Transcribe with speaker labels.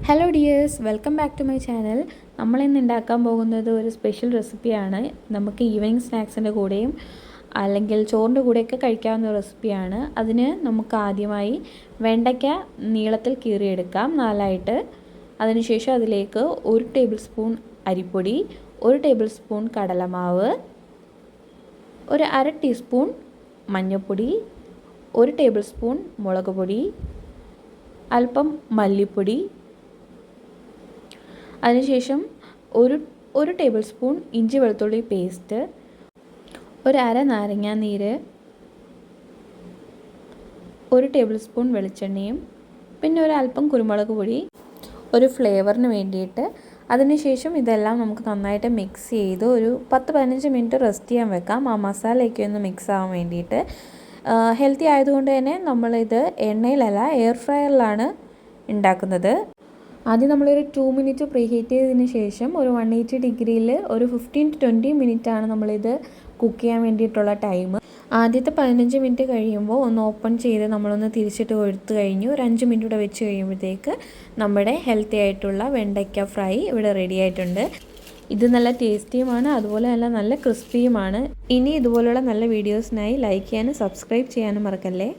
Speaker 1: Hello dears, welcome back to my channel. നമ്മളിന്ന് ഉണ്ടാക്കാൻ പോകുന്നത് ഒരു സ്പെഷ്യൽ റെസിപ്പിയാണ്. നമുക്ക് ഈവനിങ് സ്നാക്സിൻ്റെ കൂടെയും അല്ലെങ്കിൽ ചോറിൻ്റെ കൂടെയൊക്കെ കഴിക്കാവുന്ന റെസിപ്പിയാണ്. അതിന് നമുക്ക് ആദ്യമായി വെണ്ടയ്ക്ക നീളത്തിൽ കീറിയെടുക്കാം 4ആയിട്ട്. അതിനുശേഷം അതിലേക്ക് 1 ടേബിൾ സ്പൂൺ അരിപ്പൊടി, 1 ടേബിൾ സ്പൂൺ കടലമാവ്, ഒരു 1/2 ടീസ്പൂൺ മഞ്ഞൾപ്പൊടി, 1 ടേബിൾ സ്പൂൺ മുളക് പൊടി, അല്പം മല്ലിപ്പൊടി, അതിനുശേഷം ഒരു ടേബിൾ സ്പൂൺ ഇഞ്ചി വെളുത്തുള്ളി പേസ്റ്റ്, ഒരു അര നാരങ്ങ നീര്, 1 ടേബിൾ സ്പൂൺ വെളിച്ചെണ്ണയും, പിന്നെ ഒരു അല്പം കുരുമുളക് പൊടി ഒരു ഫ്ലേവറിന് വേണ്ടിയിട്ട്. അതിനുശേഷം ഇതെല്ലാം നമുക്ക് നന്നായിട്ട് മിക്സ് ചെയ്ത് ഒരു 10-15 മിനിറ്റ് റെസ്റ്റ് ചെയ്യാൻ വെക്കാം, ആ മസാലയൊക്കെ ഒന്ന് മിക്സ് ആവാൻ വേണ്ടിയിട്ട്. ഹെൽത്തി ആയതുകൊണ്ട് തന്നെ നമ്മളിത് എണ്ണയിലല്ല എയർ ഫ്രയറിലാണ് ഉണ്ടാക്കുന്നത്. ആദ്യം നമ്മളൊരു 2 മിനിറ്റ് പ്രീ ഹീറ്റ് ചെയ്തതിന് ശേഷം ഒരു 180 ഡിഗ്രിയിൽ ഒരു 15 to 20 മിനിറ്റാണ് നമ്മളിത് കുക്ക് ചെയ്യാൻ വേണ്ടിയിട്ടുള്ള ടൈം. ആദ്യത്തെ 15 മിനിറ്റ് കഴിയുമ്പോൾ ഒന്ന് ഓപ്പൺ ചെയ്ത് നമ്മളൊന്ന് തിരിച്ചിട്ട് കൊടുത്തു കഴിഞ്ഞു. ഒരു 5 മിനിറ്റ് കൂടെ വെച്ച് കഴിയുമ്പോഴത്തേക്ക് നമ്മുടെ ഹെൽത്തി ആയിട്ടുള്ള വെണ്ടയ്ക്ക ഫ്രൈ ഇവിടെ റെഡി ആയിട്ടുണ്ട്. ഇത് നല്ല ടേസ്റ്റിയുമാണ്, അതുപോലെ നല്ല ക്രിസ്പിയുമാണ്. ഇനി ഇതുപോലുള്ള നല്ല വീഡിയോസിനായി ലൈക്ക് ചെയ്യാനും സബ്സ്ക്രൈബ് ചെയ്യാനും മറക്കല്ലേ.